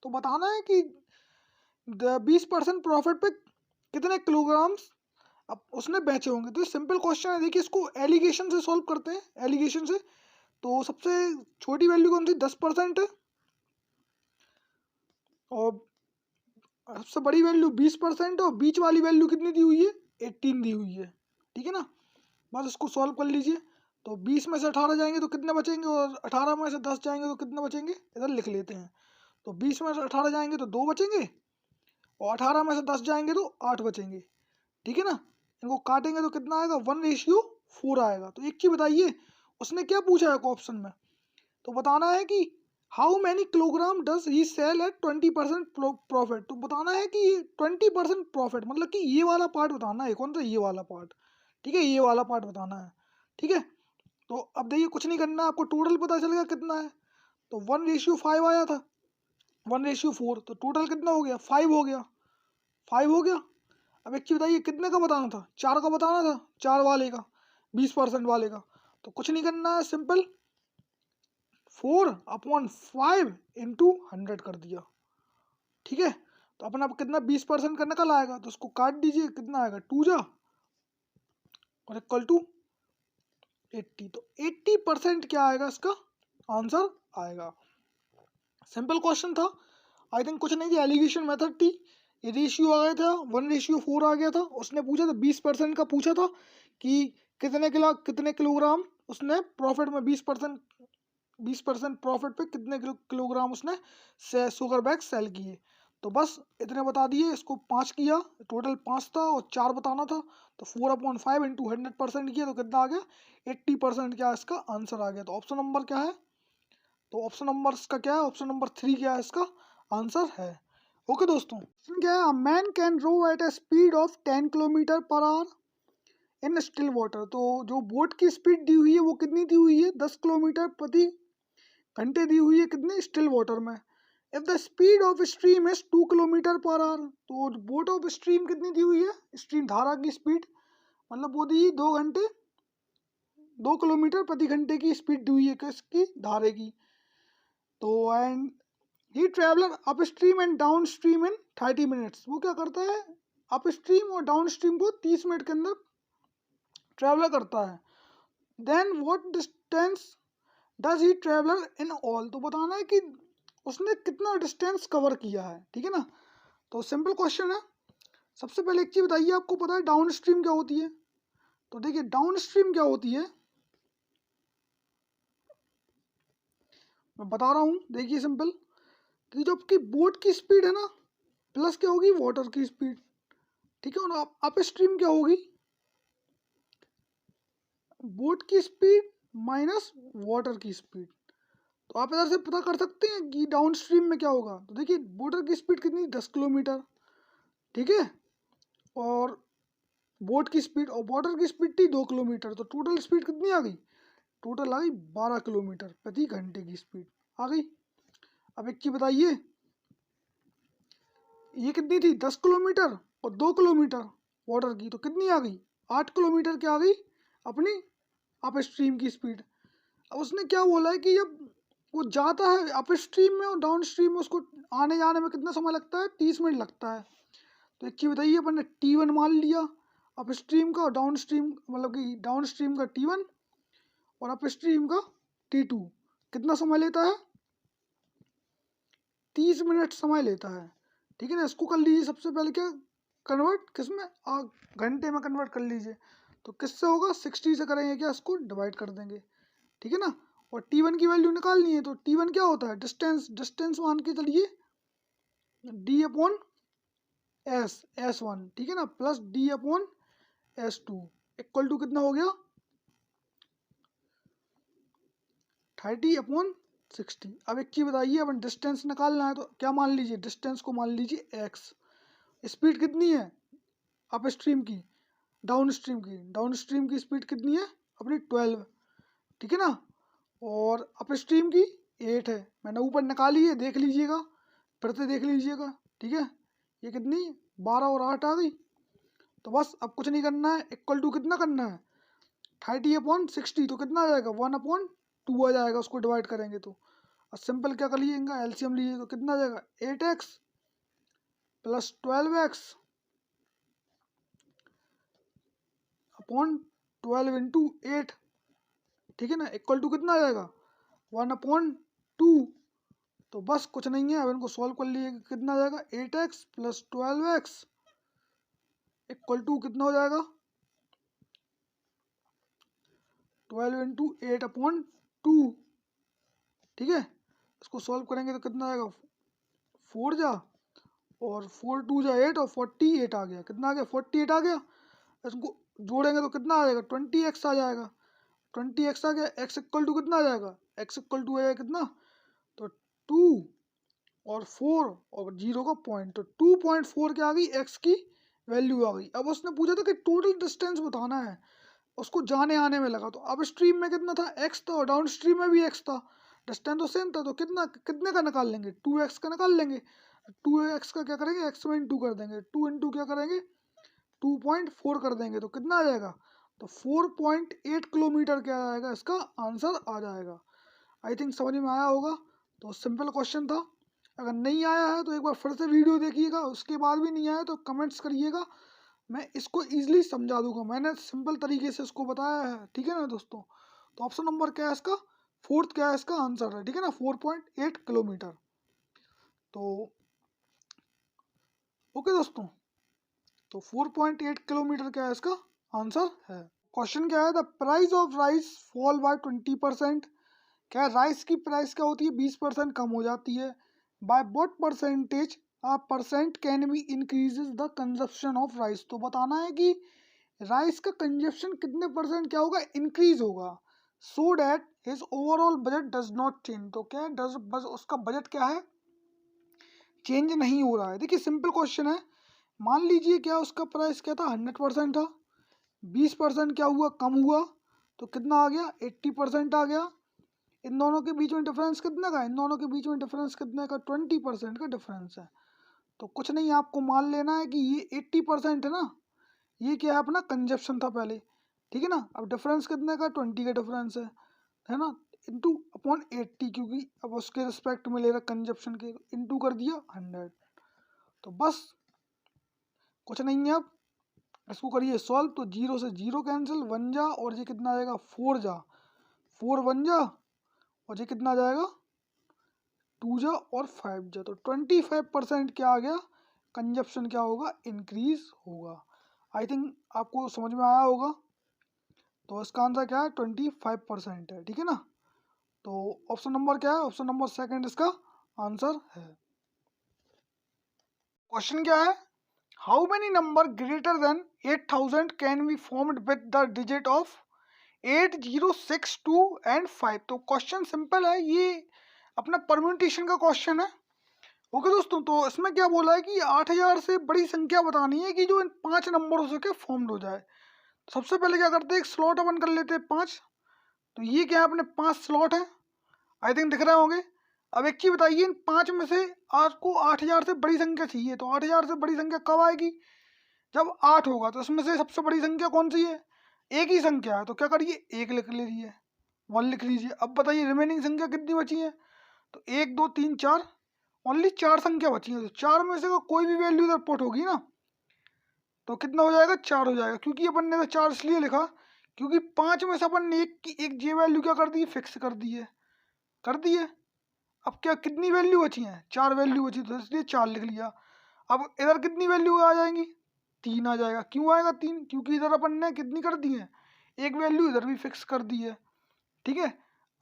Speaker 1: तो बताना है कि 20% प्रॉफिट पे कितने किलोग्राम्स अब उसने बेचे होंगे। तो सिंपल क्वेश्चन है, देखिए इसको एलिगेशन से सॉल्व करते हैं, एलिगेशन से। तो सबसे छोटी वैल्यू कौन सी, 10% है, और सबसे बड़ी वैल्यू 20% है, और बीच वाली वैल्यू कितनी दी हुई है, 18 दी हुई है, ठीक है ना। बस इसको सॉल्व कर लीजिए। तो 20 में से 18 जाएंगे तो कितने बचेंगे, और 18 में से 10 जाएंगे तो कितने बचेंगे, इधर लिख लेते हैं। तो 20 में से 18 जाएंगे तो 2 बचेंगे, और 18 में से 10 जाएंगे तो 8 बचेंगे, ठीक है ना। इनको काटेंगे तो कितना आएगा, 1:4 आएगा। तो एक चीज बताइए, उसने क्या पूछा है ऑप्शन में, तो बताना है कि how many kilogram does he sell at 20% profit, तो बताना है कि 20% प्रॉफिट मतलब कि ये वाला पार्ट बताना है, कौन सा, ये वाला पार्ट, ठीक है, ये वाला पार्ट बताना है, ठीक है। तो अब देखिए कुछ नहीं करना, आपको टोटल पता चलेगा कितना है। तो 1:5 आया था, 1:4, तो टोटल कितना हो गया, 5 हो गया, 5 हो गया। अब एक चीज बताइए, कितने का बताना था, 4 का बताना था, 4 वाले का, 20% वाले का। तो कुछ नहीं करना है, सिंपल 4/5 इंटू 100 कर दिया, ठीक है। तो अपना कितना 20% का निकल आएगा, तो उसको काट दीजिए, कितना आएगा, 2 जा और इक्वल टू 80। तो 80% क्या आएगा, इसका आंसर आएगा। सिंपल क्वेश्चन था, आई थिंक कुछ नहीं थी, एलिगेशन मेथड थी। ये रेशियो आ गया था, 1:4 आ गया था। उसने पूछा था 20% का पूछा था कि कितने किलोग्राम उसने प्रॉफिट में 20% प्रॉफिट पे कितने किलोग्राम उसने शुगर बैग सेल किए। तो बस इतने बता दिए, इसको 5 किया, टोटल 5 था और 4 बताना था। तो 4/5 इंटू 100% किया तो कितना आ गया, 80% क्या इसका आंसर आ गया। तो ऑप्शन नंबर क्या है, तो ऑप्शन नंबर इसका क्या है, ऑप्शन नंबर 3 क्या है इसका आंसर है। ओके दोस्तों, क्वेश्चन क्या है, man can row at a speed of 10 kilometre per hour in still water, तो जो बोट की स्पीड दी हुई है वो कितनी दी हुई है, 10 किलोमीटर प्रति घंटे दी हुई है, कितने स्टिल वाटर में। If the speed of stream is 2 kilometre per our, तो बोट ऑफ स्ट्रीम कितनी दी हुई है, स्ट्रीम धारा की स्पीड, मतलब वो दी 2 किलोमीटर प्रति घंटे की स्पीड दी हुई है किसकी, धारे की। तो and he traveller up stream and down stream in 30 minutes, वो क्या करता है, अप स्ट्रीम और डाउन स्ट्रीम को 30 मिनट के अंदर ट्रेवलर करता है। Then what distance does he traveller in all, तो बताना है कि उसने कितना डिस्टेंस कवर किया है, ठीक है ना। तो सिंपल क्वेश्चन है। सबसे पहले एक चीज बताइए, आपको पता है डाउन स्ट्रीम क्या होती है, तो देखिए डाउन स्ट्रीम क्या होती है, मैं बता रहा हूँ, देखिए सिंपल, कि जो आपकी बोट की स्पीड है ना, प्लस क्या होगी, वाटर की स्पीड, ठीक है। और अप स्ट्रीम क्या होगी, बोट की स्पीड माइनस वाटर की स्पीड। तो आप इधर से पता कर सकते हैं कि डाउन स्ट्रीम में क्या होगा। तो देखिए वाटर की स्पीड कितनी, 10 किलोमीटर, ठीक है, और बोट की स्पीड और वाटर की स्पीड थी 2 किलोमीटर, तो टोटल स्पीड कितनी आ गई, टोटल आ गई 12 किलोमीटर प्रति घंटे की स्पीड आ गई। अब एक चीज बताइए, ये कितनी थी, 10 किलोमीटर और 2 किलोमीटर वाटर की, तो कितनी आ गई, 8 किलोमीटर क्या आ गई अपनी अप स्ट्रीम की स्पीड। अब उसने क्या बोला है कि जब वो जाता है अप स्ट्रीम में और डाउन स्ट्रीम में, उसको आने जाने में कितना समय लगता है, 30 मिनट लगता है। तो एक चीज़ बताइए, अपन ने T1 मान लिया अप स्ट्रीम का, और डाउन स्ट्रीम मतलब कि डाउन स्ट्रीम का T1 और अप स्ट्रीम का T2, कितना समय लेता है, 30 मिनट समय लेता है, ठीक है ना। इसको कर लीजिए सबसे पहले क्या, कन्वर्ट किसमें, घंटे में कन्वर्ट कर लीजिए। तो किससे होगा, 60 से करेंगे क्या, इसको डिवाइड कर देंगे, ठीक है ना। और T1 की वैल्यू निकालनी है, तो T1 क्या होता है, डिस्टेंस, डिस्टेंस मान के चलिए D/S, S1, ठीक है ना, प्लस D/S2 इक्वल टू कितना हो गया, 30/60। अब एक चीज बताइए, अपन डिस्टेंस निकालना है तो क्या मान लीजिए, डिस्टेंस को मान लीजिए x। स्पीड कितनी है अप स्ट्रीम की, डाउन स्ट्रीम की, डाउन स्ट्रीम की स्पीड कितनी है अपनी 12, ठीक है ना। और अप स्ट्रीम की 8 है, मैंने ऊपर निकाली है, देख लीजिएगा, फिर से देख लीजिएगा। ठीक है, ये कितनी 12 और 8 आ गई। तो बस अब कुछ नहीं करना है, इक्वल टू कितना करना है 30/60, तो कितना आ जाएगा 1/2 आ जाएगा, उसको डिवाइड करेंगे तो। और सिंपल क्या कर लीजिएगा, एलसीएम लीजिए तो कितना आ जाएगा 8x plus 12x upon 12 into 8। ठीक है ना, इक्वल टू कितना आ जाएगा 1/2। तो बस कुछ नहीं है, अब इनको सॉल्व कर लिए कितना आ जाएगा 8x plus 12x equal to कितना हो जाएगा 12 इंटू 8/2। ठीक है, इसको सॉल्व करेंगे तो कितना आएगा 4 जा और 4 2 जा 8 और 48 आ गया। कितना आ गया 48 आ गया। इसको जोड़ेंगे तो कितना आ जाएगा 20x आ जाएगा। 20x आ गया, x इक्वल टू कितना आ जाएगा, x इक्वल टू आ जाएगा कितना, तो 2 और 4 और 0 का पॉइंट, तो 2.4 क्या आ गई x की वैल्यू आ गई। अब उसने पूछा था कि टोटल डिस्टेंस बताना है, उसको जाने आने में लगा, तो अब स्ट्रीम में कितना था x था और डाउन स्ट्रीम में भी x था, डिस्टेंस तो सेम था, तो कितने का निकाल लेंगे 2x का निकाल लेंगे। 2x का क्या करेंगे x में इंटू कर देंगे, 2 इंटू क्या करेंगे 2.4 कर देंगे, तो कितना आ जाएगा, तो 4.8 किलोमीटर क्या आएगा, इसका आंसर आ जाएगा। आई थिंक समझ में आया होगा। तो सिंपल क्वेश्चन था, अगर नहीं आया है तो एक बार फिर से वीडियो देखिएगा, उसके बाद भी नहीं आया तो कमेंट्स करिएगा, मैं इसको ईजिली समझा दूंगा, मैंने सिंपल तरीके से इसको बताया है। ठीक है ना दोस्तों, तो ऑप्शन नंबर क्या है इसका, फोर्थ क्या है इसका आंसर है। ठीक है ना, 4.8 किलोमीटर। तो ओके दोस्तों, तो 4.8 किलोमीटर क्या है इसका आंसर है। क्वेश्चन क्या है, the price of rice fall bye 20%। क्या है, राइस की प्राइस क्या होती है 20% कम हो जाती है। By what percentage a percent can be increases the consumption of rice. तो बताना है कि राइस का कंजप्शन कितने परसेंट क्या होगा इंक्रीज होगा, so that his overall budget does not change. तो क्या है, डज बस उसका बजट क्या है चेंज नहीं हो रहा है। देखिए सिंपल क्वेश्चन है, मान लीजिए क्या उसका प्राइस क्या था 100% था, 20% क्या हुआ कम हुआ, तो कितना आ गया 80% आ गया। इन दोनों के बीच में डिफरेंस कितना का है, इन दोनों के बीच में डिफरेंस कितने का 20% का डिफरेंस है। तो कुछ नहीं, आपको मान लेना है कि ये 80% है ना, ये क्या है अपना कंजप्शन था पहले। ठीक है ना, अब डिफरेंस कितने का 20 का डिफरेंस है ना, इंटू अपॉन 80, क्योंकि अब उसके रिस्पेक्ट में ले रहा कंजप्शन के, इंटू कर दिया 100। तो बस कुछ नहीं है, अब इसको करिए सॉल्व, तो 0 से 0 कैंसिल, 1 जा और ये कितना आ जाएगा 4 जा, 4 1 जा और ये कितना आ जाएगा 2 जा और 5 जा। तो 25% क्या आ गया कंजप्शन क्या होगा इंक्रीज होगा। आई थिंक आपको समझ में आया होगा। तो इसका आंसर क्या है 25% है। ठीक है ना, तो ऑप्शन नंबर क्या है, ऑप्शन नंबर सेकंड इसका आंसर है। क्वेश्चन क्या है, how many number greater than 8000 can be formed with the digit of 8 0 6 2 and 5। तो क्वेश्चन सिंपल है, ये अपना परम्यूटेशन का क्वेश्चन है। ओके दोस्तों, तो इसमें क्या बोला है कि 8000 से बड़ी संख्या बतानी है कि जो इन 5 नंबरों से फॉर्म्ड हो जाए। सबसे पहले क्या करते हैं, एक स्लॉट अपन कर लेते हैं 5। तो ये क्या है अपने 5 स्लॉट है, आई थिंक दिख रहे होंगे। अब एक चीज बताइए, इन 5 में से आपको 8000 से बड़ी संख्या चाहिए, तो 8000 से बड़ी संख्या कब आएगी, जब 8 होगा। तो इसमें से सबसे बड़ी संख्या कौन सी है, एक ही संख्या है, तो क्या करिए 1 लिख लीजिए, 1 लिख लीजिए। अब बताइए रिमेनिंग संख्या कितनी बची है, तो 1 2 3 4, ओनली 4 संख्या बची है। तो 4 में से कोई भी वैल्यू इधर पुट होगी ना, तो कितना हो जाएगा 4 हो जाएगा। क्योंकि अपन ने तो 4 इसलिए लिखा क्योंकि 5 में से अपन ने एक की एक जे वैल्यू क्या कर दी है फिक्स कर दी है, कर दी है। अब क्या कितनी वैल्यू बची है, 4 वैल्यू बची, तो इसलिए 4 लिख लिया। अब इधर कितनी वैल्यू आ जाएंगी, 3 आ जाएगा। क्यों आएगा 3, क्योंकि इधर अपन ने कितनी कर दी है, एक वैल्यू इधर भी फिक्स कर दी है। ठीक है,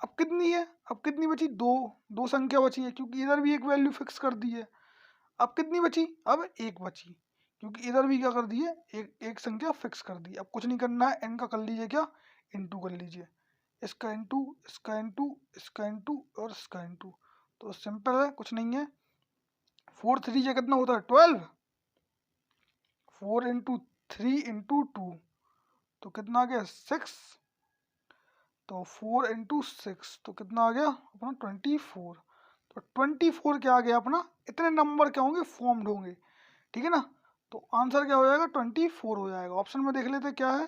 Speaker 1: अब कितनी है, अब कितनी बची, 2, 2 संख्या बची है क्योंकि इधर भी एक वैल्यू फिक्स कर दी है। अब कितनी बची, अब एक बची क्योंकि इधर भी क्या कर दी है, एक संख्या फिक्स कर दी। अब कुछ नहीं करना है, n का कर लीजिए क्या, इंटू कर लीजिए, इसका इंटू, इसका इंटू, इसका इंटू और इसका इंटू। तो सिंपल है, कुछ नहीं है। 4 3 से कितना होता है 12, 4 इंटू 3 इंटू 2, तो कितना आ गया 6, तो 4 इंटू 6 तो कितना आ गया अपना 24। तो 24 क्या आ गया अपना, इतने नंबर क्या होंगे फॉर्म्ड होंगे, ठीक है ना। तो आंसर क्या हो जाएगा 24 हो जाएगा। ऑप्शन में देख लेते क्या है,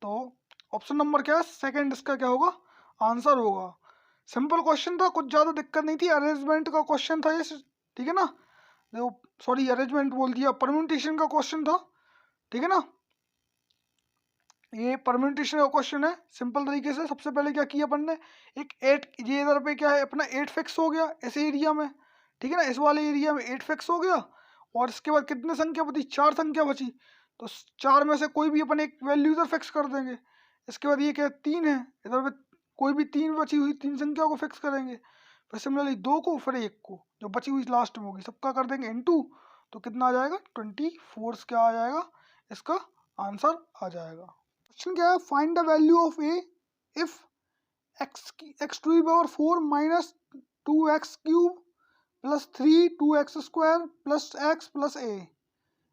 Speaker 1: तो ऑप्शन नंबर क्या है सेकंड, इसका क्या होगा आंसर होगा। सिंपल क्वेश्चन था, कुछ ज़्यादा दिक्कत नहीं थी, अरेंजमेंट का क्वेश्चन था ये, ठीक है ना। देखो सॉरी अरेंजमेंट बोल दिया, परम्यूटेशन का क्वेश्चन था, ठीक है ना। ये परम्यूटेशन का क्वेश्चन है। सिंपल तरीके से सबसे पहले क्या किया अपन ने, एक 8, ये इधर पे क्या है अपना 8 फिक्स हो गया इस एरिया में, ठीक है ना, इस वाले एरिया में 8 फिक्स हो गया। और इसके बाद कितने संख्या बची, 4 संख्या बची। तो 4 में से कोई भी अपन एक वैल्यू इधर फिक्स कर देंगे। इसके बाद ये क्या 3 है, इधर पे कोई भी 3 बची हुई 3 संख्या को फिक्स करेंगे। फिर सिमिलरली 2 को, फिर 1 को, जो बची हुई लास्ट में होगी सबका कर देंगे इनटू। तो कितना आ जाएगा 24 क्या आ जाएगा, इसका आंसर आ जाएगा। क्वेश्चन क्या है, find the value of a if x to the power 4 minus 2x cube plus 3 2x square plus x plus a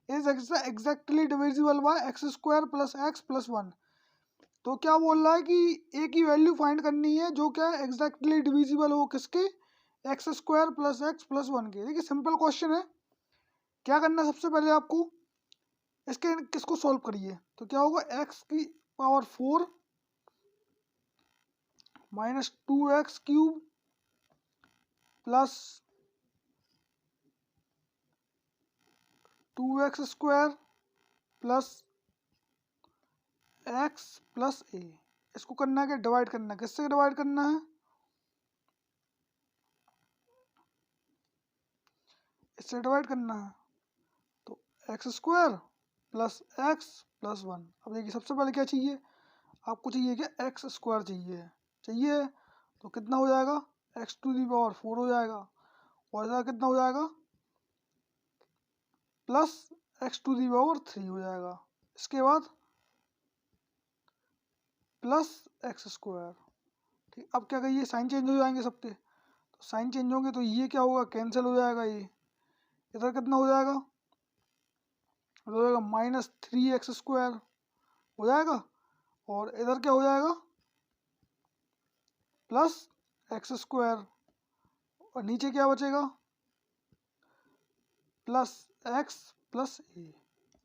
Speaker 1: is exactly divisible by x square plus x plus 1। तो क्या बोल रहा है कि ए की वैल्यू फाइंड करनी है जो क्या एग्जैक्टली डिविजिबल हो किसके, x square plus x plus 1 के। देखिए सिंपल क्वेश्चन है, क्या करना है सबसे पहले आपको, इसके किसको सॉल्व करिए। तो क्या होगा एक्स की power 4 minus 2x cube plus 2x square plus x plus a. इसको करना है कि डिवाइड करना है, किससे डिवाइड करना है, इससे डिवाइड करना है। तो x square plus x plus 1। अब देखिए सबसे पहले क्या चाहिए आपको, चाहिए क्या एक्स स्क्वायर चाहिए। तो कितना हो जाएगा एक्स टू दी पावर 4 हो जाएगा, और इधर कितना हो जाएगा plus x to the power 3 हो जाएगा। इसके बाद प्लस एक्स स्क्वायर, ठीक। अब क्या कहिए साइन चेंज हो जाएंगे सबके, तो साइन चेंज होंगे तो ये क्या होगा कैंसिल हो जाएगा। ये इधर कितना हो जाएगा, हो जाएगा माइनस 3x स्क्वायर हो जाएगा, और इधर क्या हो जाएगा प्लस एक्स स्क्वायर, और नीचे क्या बचेगा प्लस एक्स प्लस ए।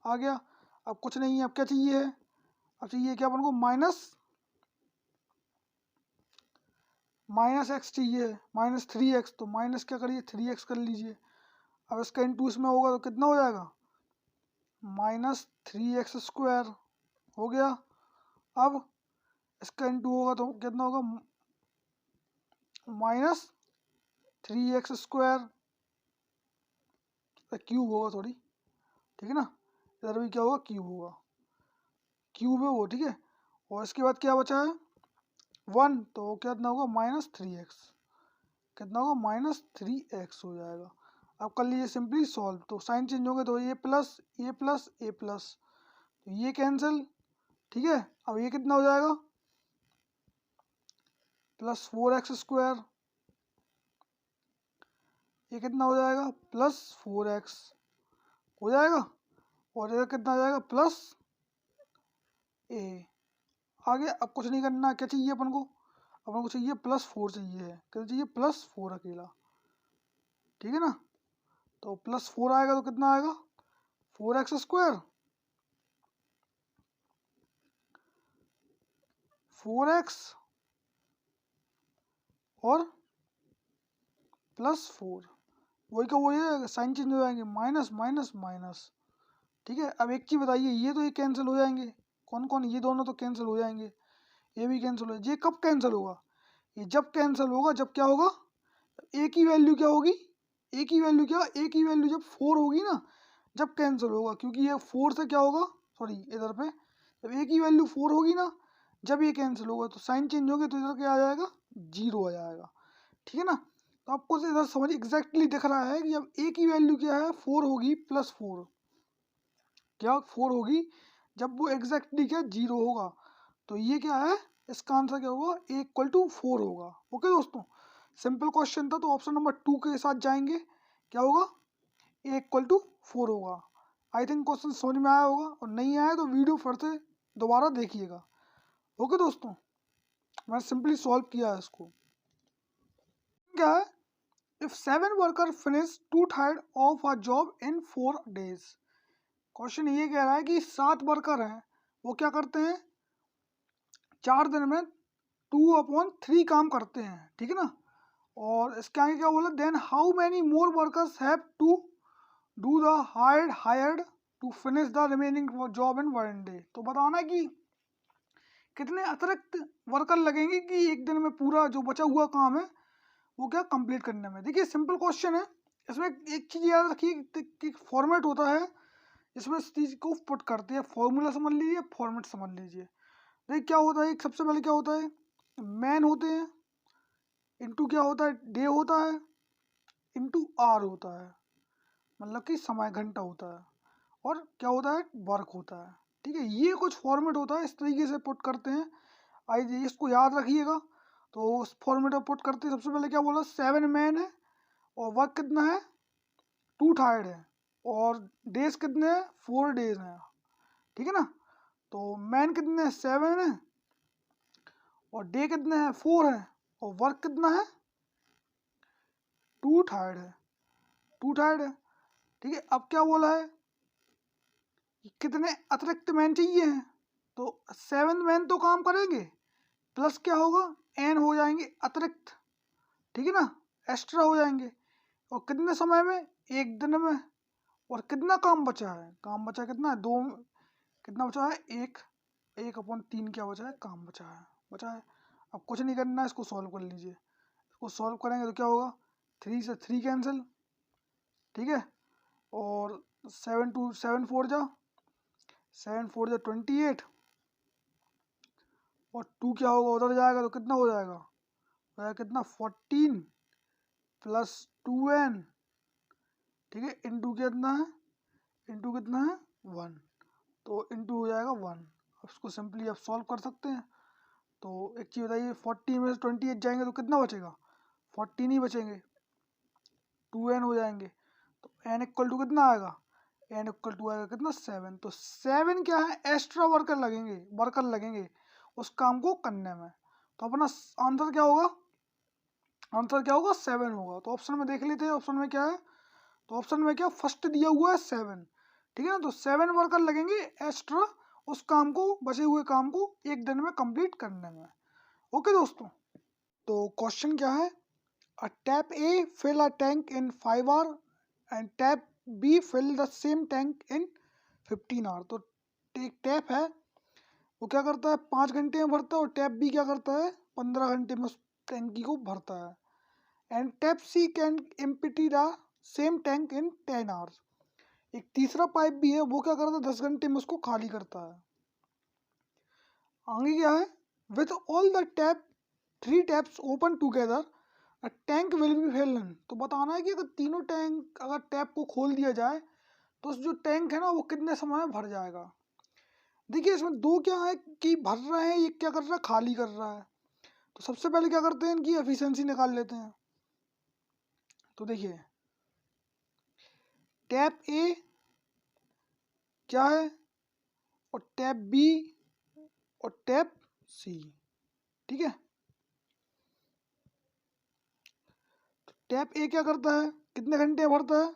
Speaker 1: आ गया। अब कुछ नहीं है, अब क्या चाहिए, अब चाहिए क्या अपन को माइनस एक्स चाहिए, माइनस 3x। तो माइनस क्या करिए 3x कर लीजिए। अब इसका इंटू इसमें होगा तो कितना हो जाएगा माइनस 3x स्क्वायर हो गया। अब इसका इंटू होगा तो कितना होगा माइनस 3x स्क्वायर, क्यूब होगा सॉरी, ठीक है ना। इधर भी क्या होगा क्यूब होगा, क्यूब है वो, ठीक है। और इसके बाद क्या बचा है 1, तो कितना होगा -3x, कितना होगा -3x हो जाएगा। अब कर लीजिए सिंपली सॉल्व, तो साइन चेंज होंगे तो ये प्लस ए प्लस ए प्लस, तो ये कैंसिल, ठीक है। अब ये कितना हो जाएगा प्लस 4x स्क्वायर, ये कितना हो जाएगा प्लस 4x हो जाएगा, और इधर कितना आ जाएगा प्लस ए। आगे अब कुछ नहीं करना, क्या चाहिए अपन को चाहिए +4 चाहिए है, क्या चाहिए +4 अकेला, ठीक है ना। तो +4 आएगा तो कितना आएगा 4x स्क्वायर 4x और +4, वही का वही है, साइन चेंज हो जाएंगे माइनस माइनस माइनस, ठीक है। अब एक चीज़ बताइए, ये तो ये कैंसिल हो जाएंगे, कौन कौन, ये दोनों तो कैंसिल हो जाएंगे, ये भी कैंसिल हो, ये कब कैंसिल होगा, ये जब कैंसिल होगा जब क्या होगा ए की वैल्यू क्या होगी, ए की वैल्यू क्या, ए की वैल्यू जब 4 होगी ना, जब कैंसिल होगा, क्योंकि ये 4 से क्या होगा सॉरी इधर पे जब ए की वैल्यू 4 होगी ना, जब ये कैंसिल होगा तो साइन चेंज होगा तो इधर क्या आ जाएगा 0 आ जाएगा, ठीक है ना। तो आपको इधर समझ एग्जैक्टली दिख रहा है कि अब ए की वैल्यू क्या है 4 होगी +4, क्या 4 होगी जब वो एग्जैक्टली क्या 0 होगा, तो ये क्या है इसका आंसर क्या होगा ए इक्वल टू 4 होगा। ओके दोस्तों, सिंपल क्वेश्चन था, तो ऑप्शन नंबर 2 के साथ जाएंगे, क्या होगा ए इक्वल टू 4 होगा। आई थिंक क्वेश्चन समझ में आया होगा, और नहीं आया तो वीडियो फिर से दोबारा देखिएगा। ओके दोस्तों। मैंने सिंपली सॉल्व किया है इसको। क्या है, if 7 worker finish 2/3 of a job in 4 days। Question ये कह रहा है कि 7 वर्कर हैं, वो क्या करते हैं, 4 दिन में 2/3 काम करते हैं, ठीक है ना। और इसके आगे क्या बोला, then how many more workers have to do the hired to finish the remaining job in 1 day। तो बताना है कि कितने अतिरिक्त वर्कर लगेंगे कि एक दिन में पूरा जो बचा हुआ काम है वो क्या कंप्लीट करने में। देखिए सिंपल क्वेश्चन है, इसमें एक चीज़ याद रखिए कि फॉर्मेट होता है, इसमें इस चीज़ को पुट करते हैं, फॉर्मूला समझ लीजिए, फॉर्मेट समझ लीजिए। देखिए क्या होता है, सबसे पहले क्या होता है, मैन होते हैं, इनटू क्या होता है, डे होता है, इनटू आर होता है, मतलब कि समय घंटा होता है, और क्या होता है, वर्क होता है। ठीक है, ये कुछ फॉर्मेट होता है, इस तरीके से पुट करते हैं। आइए इसको याद रखिएगा। तो उस फॉर्मेट में पुट करते हैं, सबसे पहले क्या बोला, 7 मैन है और वर्क कितना है, 2/3 है, और डेज कितने हैं, 4 days हैं, ठीक है ना। तो मैन कितने हैं, 7 है, और डे कितने हैं, 4 है, और वर्क कितना है, 2/3 है, 2/3 है। ठीक है, अब क्या बोला है, कितने अतिरिक्त मैन चाहिए हैं, तो 7 मैन तो काम करेंगे, प्लस क्या होगा, एन हो जाएंगे अतिरिक्त, ठीक है ना, एक्स्ट्रा हो जाएंगे, और कितने समय में, एक दिन में। और कितना काम बचा है, काम बचा कितना है, 2, कितना बचा है, 1/3 क्या बचा है, काम बचा है। अब कुछ नहीं करना है, इसको सॉल्व कर लीजिए। इसको सॉल्व करेंगे तो क्या होगा, 3 से 3 कैंसिल, ठीक है, और 7 4 जा 28, और 2 क्या होगा, उधर जाएगा तो कितना हो जाएगा, कितना 14 प्लस 2n, ठीक है, इंटू कितना है, इंटू कितना है 1, तो इंटू हो जाएगा 1। अब इसको सिंपली आप सॉल्व कर सकते हैं। तो एक चीज़ बताइए, 40 में से 28 जाएंगे तो कितना बचेगा, 14 ही बचेंगे, 2n हो जाएंगे, तो n इक्वल टू कितना आएगा, n इक्वल टू आएगा कितना, 7। तो 7 क्या है, एक्स्ट्रा वर्कर लगेंगे उस काम को करने में। तो अपना आंसर क्या होगा, 7 होगा। तो ऑप्शन में देख लेते हैं, ऑप्शन में क्या है, तो ऑप्शन में क्या, फर्स्ट दिया हुआ है 7, ठीक है ना। तो 7 वर्कर लगेंगे एक्स्ट्रा उस काम को, बचे हुए काम को एक दिन में कंप्लीट करने में। ओके दोस्तों, तो क्वेश्चन क्या है, a tap A fill a tank in 5 hour and tap B fill the same tank in 15 hour. तो एक टैप है, वो क्या करता है, 5 घंटे में भरता है, और टैप बी क्या करता है, 15 घंटे में उस टैंकी को भरता है। And tap C can empty the same tank in 10 hours. एक तीसरा पाइप भी है, वो क्या करता है, 10 घंटे में उसको खाली करता है। आगे क्या है, with all the tap 3 taps open together a tank will be filled. तो बताना है कि अगर तीनों टैंक, अगर टैप को खोल दिया जाए तो उस जो टैंक है ना वो कितने समय में भर जाएगा। देखिए इसमें दो क्या है कि भर रहे हैं, ये क्या कर रहा है, खाली कर रहा है। तो सबसे पहले क्या करते हैं, इनकी एफिशिएंसी निकाल लेते हैं। तो देखिए टैप ए क्या है, और टैप बी और टैप सी, ठीक है। तो टैप ए क्या करता है, कितने घंटे भरता है,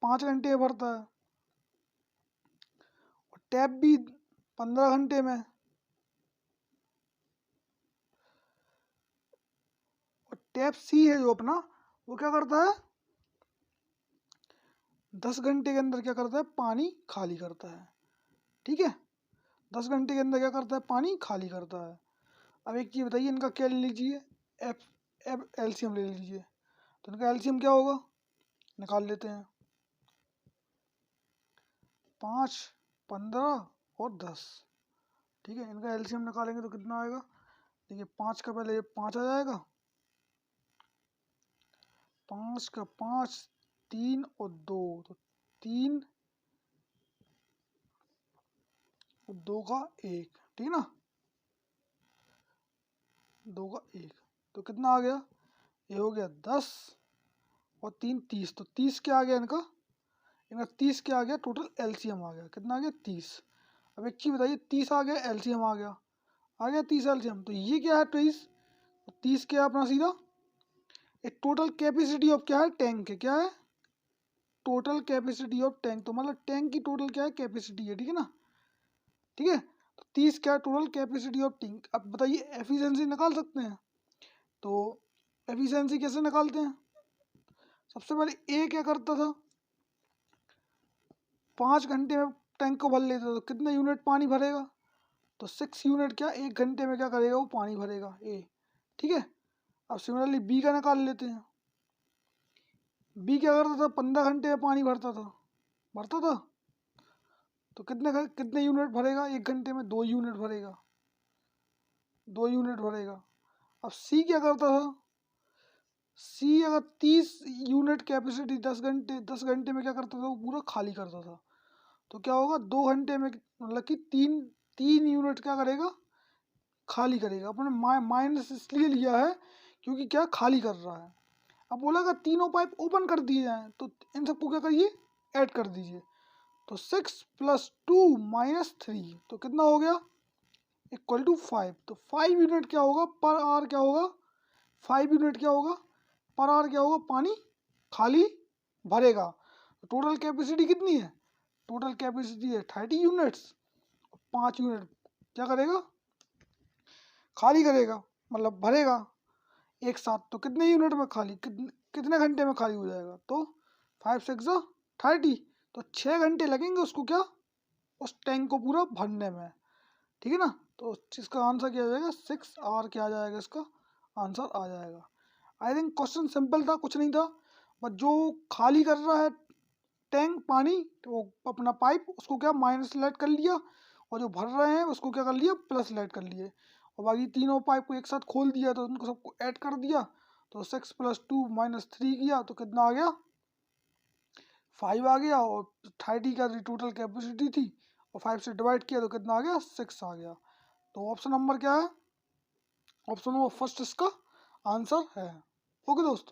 Speaker 1: 5 घंटे भरता है, और टैप बी 15 घंटे में, और टैप सी है जो अपना, वो क्या करता है, 10 घंटे के अंदर क्या करता है, पानी खाली करता है, ठीक है। 10 घंटे के अंदर क्या करता है, पानी खाली करता है। अब एक चीज़ बताइए, इनका क्या ले लीजिए, एफ एफ एलसीएम ले लीजिए। तो इनका एलसीएम क्या होगा, निकाल लेते हैं, 5 15 और 10, ठीक है। इनका एलसीएम निकालेंगे तो कितना आएगा, देखिए 5 का पहले 5 आ जाएगा, 5 का 5, 3 और 2, तो 3 और 2 का 1, ठीक है ना, 2 का 1, तो कितना आ गया, ये हो गया 10 और 3 30, तो 30 क्या आ गया इनका, 30 क्या आ गया, टोटल एलसीएम आ गया, कितना आ गया 30। अब एक चीज़ बताइए, 30 आ गया, एलसीएम आ गया। आ गया 30 एलसीएम। तो ये क्या है 30, 30 क्या है अपना सीधा एक टोटल कैपेसिटी ऑफ क्या है टैंक है, क्या है टोटल कैपेसिटी ऑफ टैंक। तो मतलब टैंक की टोटल क्या है कैपेसिटी है, ठीक है ना, ठीक है। तो 30 क्या है टोटल कैपेसिटी ऑफ टैंक। अब बताइए एफिशिएंसी निकाल सकते हैं। तो एफिशिएंसी कैसे निकालते हैं, सबसे पहले ए क्या करता था 5 घंटे में टैंक को भर लेता था, तो कितने यूनिट पानी भरेगा, तो 6 यूनिट क्या 1 घंटे में क्या करेगा वो पानी भरेगा ए, ठीक है। अब सिमिलरली बी का निकाल लेते हैं। बी क्या करता था 15 घंटे में पानी भरता था, तो कितने यूनिट भरेगा 1 घंटे में, 2 यूनिट भरेगा, 2 यूनिट भरेगा। अब सी क्या करता था, सी अगर 30 यूनिट कैपेसिटी 10 घंटे में क्या करता था वो पूरा खाली करता था। तो क्या होगा 2 घंटे में मतलब कि तीन तीन यूनिट क्या करेगा खाली करेगा। अपने माइनस इसलिए लिया है क्योंकि क्या खाली कर रहा है। अब बोला अगर तीनों पाइप ओपन कर दिए जाएँ तो इन सबको क्या करिए ऐड कर दीजिए। तो 6 + 2 - 3 तो कितना हो गया इक्वल टू 5। तो 5 यूनिट क्या होगा पर आवर, क्या होगा 5 यूनिट क्या होगा पर आवर, क्या होगा पानी खाली भरेगा। टोटल कैपेसिटी कितनी है, टोटल कैपेसिटी है 30 यूनिट्स, 5 यूनिट क्या करेगा खाली करेगा मतलब भरेगा एक साथ। तो कितने यूनिट में खाली कितने घंटे में खाली हो जाएगा, तो 5 × 6 = 30। तो 6 घंटे लगेंगे उसको क्या उस टैंक को पूरा भरने में, ठीक है ना। तो इसका आंसर क्या आ जाएगा 6 आवर, क्या आ जाएगा इसका आंसर आ जाएगा। आई थिंक क्वेश्चन सिंपल था, कुछ नहीं था, बट जो खाली कर रहा है टैंक पानी तो वो अपना पाइप उसको क्या माइनस लाइट कर लिया, और जो भर रहे हैं उसको क्या कर लिया प्लस लाइट कर लिए, और बाकी तीनों पाइप को एक साथ खोल दिया तो उनको सबको ऐड कर दिया। तो 6 + 2 - 3 किया तो कितना आ गया 5 आ गया, और 30 का टोटल कैपेसिटी थी और 5 से डिवाइड किया तो कितना आ गया 6 आ गया। तो ऑप्शन नंबर क्या है, ऑप्शन नंबर फर्स्ट इसका आंसर है। ओके दोस्तों।